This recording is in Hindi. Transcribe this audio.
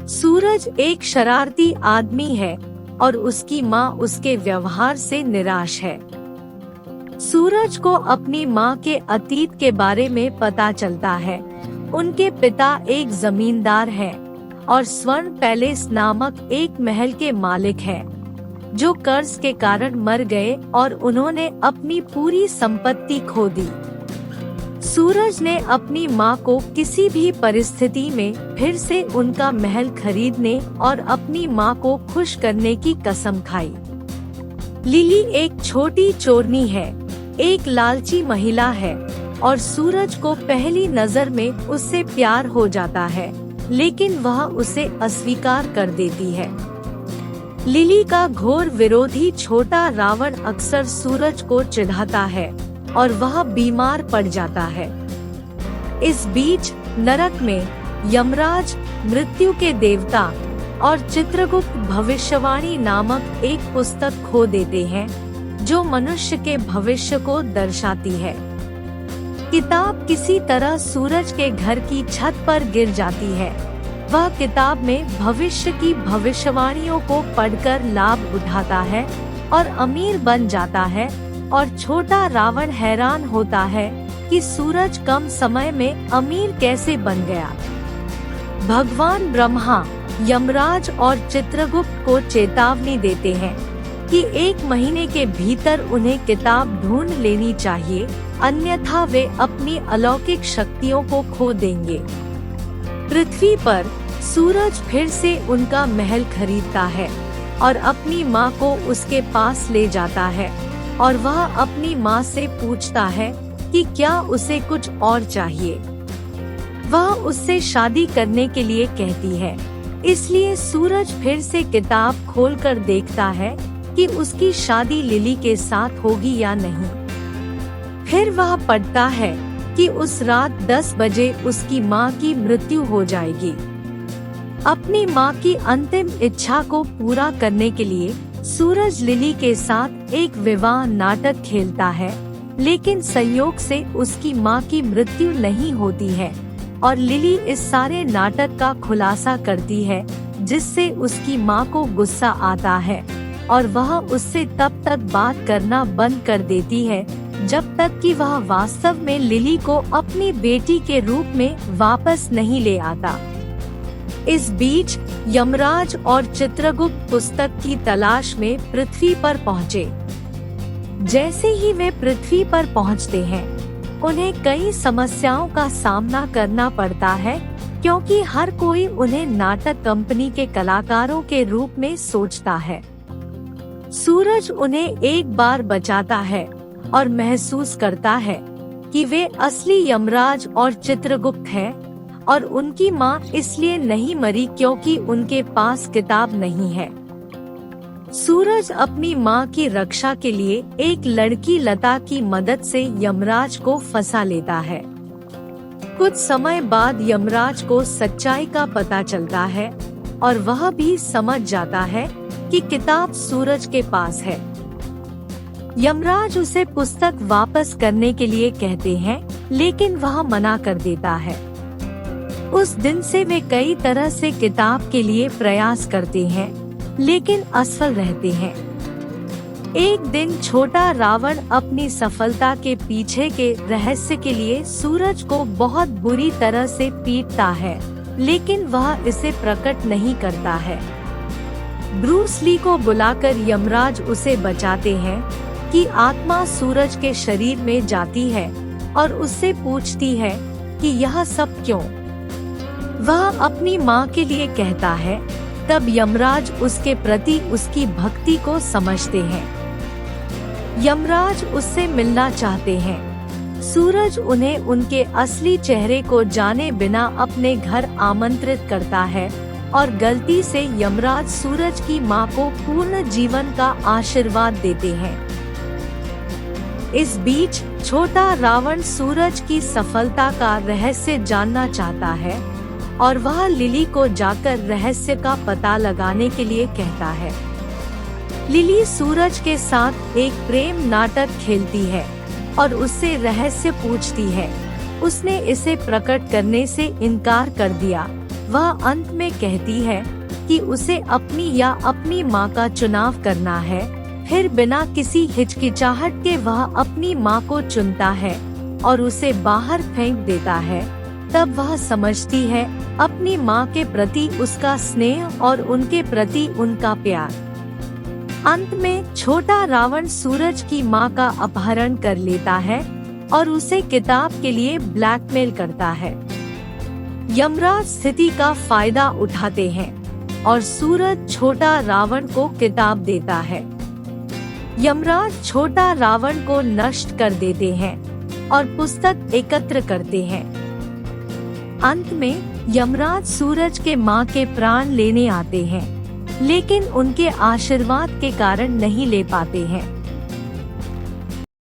सूरज एक शरारती आदमी है और उसकी माँ उसके व्यवहार से निराश है। सूरज को अपनी माँ के अतीत के बारे में पता चलता है। उनके पिता एक जमींदार हैं और स्वर्ण पैलेस नामक एक महल के मालिक हैं, जो कर्ज के कारण मर गए और उन्होंने अपनी पूरी संपत्ति खो दी। सूरज ने अपनी माँ को किसी भी परिस्थिति में फिर से उनका महल खरीदने और अपनी माँ को खुश करने की कसम खाई। लिली एक छोटी चोरनी है, एक लालची महिला है और सूरज को पहली नजर में उससे प्यार हो जाता है, लेकिन वह उसे अस्वीकार कर देती है। लिली का घोर विरोधी छोटा रावण अक्सर सूरज को चिढ़ाता है और वह बीमार पड़ जाता है। इस बीच नरक में यमराज, मृत्यु के देवता और चित्रगुप्त भविष्यवाणी नामक एक पुस्तक खो देते हैं, जो मनुष्य के भविष्य को दर्शाती है। किताब किसी तरह सूरज के घर की छत पर गिर जाती है। वह किताब में भविष्य की भविष्यवाणियों को पढ़कर लाभ उठाता है और अमीर बन जाता है, और छोटा रावण हैरान होता है कि सूरज कम समय में अमीर कैसे बन गया। भगवान ब्रह्मा, यमराज और चित्रगुप्त को चेतावनी देते हैं कि 1 महीने के भीतर उन्हें किताब ढूंढ लेनी चाहिए, अन्यथा वे अपनी अलौकिक शक्तियों को खो देंगे। पृथ्वी पर सूरज फिर से उनका महल खरीदता है और अपनी माँ को उसके पास ले जाता है, और वह अपनी माँ से पूछता है कि क्या उसे कुछ और चाहिए। वह उससे शादी करने के लिए कहती है, इसलिए सूरज फिर से किताब खोलकर देखता है कि उसकी शादी लिली के साथ होगी या नहीं। फिर वह पढ़ता है कि उस रात 10 बजे उसकी माँ की मृत्यु हो जाएगी। अपनी माँ की अंतिम इच्छा को पूरा करने के लिए सूरज लिली के साथ एक विवाह नाटक खेलता है, लेकिन संयोग से उसकी माँ की मृत्यु नहीं होती है और लिली इस सारे नाटक का खुलासा करती है, जिससे उसकी माँ को गुस्सा आता है और वह उससे तब तक बात करना बंद कर देती है जब तक कि वह वास्तव में लिली को अपनी बेटी के रूप में वापस नहीं ले आता। इस बीच यमराज और चित्रगुप्त पुस्तक की तलाश में पृथ्वी पर पहुँचे। जैसे ही वे पृथ्वी पर पहुँचते हैं, उन्हें कई समस्याओं का सामना करना पड़ता है, क्योंकि हर कोई उन्हें नाटक कंपनी के कलाकारों के रूप में सोचता है। सूरज उन्हें एक बार बचाता है और महसूस करता है कि वे असली यमराज और चित्रगुप्त हैं, और उनकी माँ इसलिए नहीं मरी क्योंकि उनके पास किताब नहीं है। सूरज अपनी माँ की रक्षा के लिए एक लड़की लता की मदद से यमराज को फंसा लेता है। कुछ समय बाद यमराज को सच्चाई का पता चलता है और वह भी समझ जाता है कि किताब सूरज के पास है। यमराज उसे पुस्तक वापस करने के लिए कहते हैं, लेकिन वह मना कर देता है। उस दिन से वे कई तरह से किताब के लिए प्रयास करते हैं, लेकिन असफल रहते हैं। एक दिन छोटा रावण अपनी सफलता के पीछे के रहस्य के लिए सूरज को बहुत बुरी तरह से पीटता है, लेकिन वह इसे प्रकट नहीं करता है। ब्रूस ली को बुलाकर यमराज उसे बचाते हैं कि आत्मा सूरज के शरीर में जाती है और उससे पूछती है कि यह सब क्यों। वह अपनी माँ के लिए कहता है। तब यमराज उसके प्रति उसकी भक्ति को समझते हैं। यमराज उससे मिलना चाहते हैं। सूरज उन्हें उनके असली चेहरे को जाने बिना अपने घर आमंत्रित करता है और गलती से यमराज सूरज की माँ को पूर्ण जीवन का आशीर्वाद देते हैं। इस बीच छोटा रावण सूरज की सफलता का रहस्य जानना चाहता है और वह लिली को जाकर रहस्य का पता लगाने के लिए कहता है। लिली सूरज के साथ एक प्रेम नाटक खेलती है और उससे रहस्य पूछती है। उसने इसे प्रकट करने से इनकार कर दिया, वह अंत में कहती है कि उसे अपनी या अपनी माँ का चुनाव करना है। फिर बिना किसी हिचकिचाहट के वह अपनी माँ को चुनता है और उसे बाहर फेंक देता है। तब वह समझती है अपनी माँ के प्रति उसका स्नेह और उनके प्रति उनका प्यार। अंत में छोटा रावण सूरज की माँ का अपहरण कर लेता है और उसे किताब के लिए ब्लैकमेल करता है। यमराज स्थिति का फायदा उठाते हैं और सूरज छोटा रावण को किताब देता है। यमराज छोटा रावण को नष्ट कर देते हैं और पुस्तक एकत्र करते हैं। अंत में यमराज सूरज के माँ के प्राण लेने आते हैं, लेकिन उनके आशीर्वाद के कारण नहीं ले पाते हैं।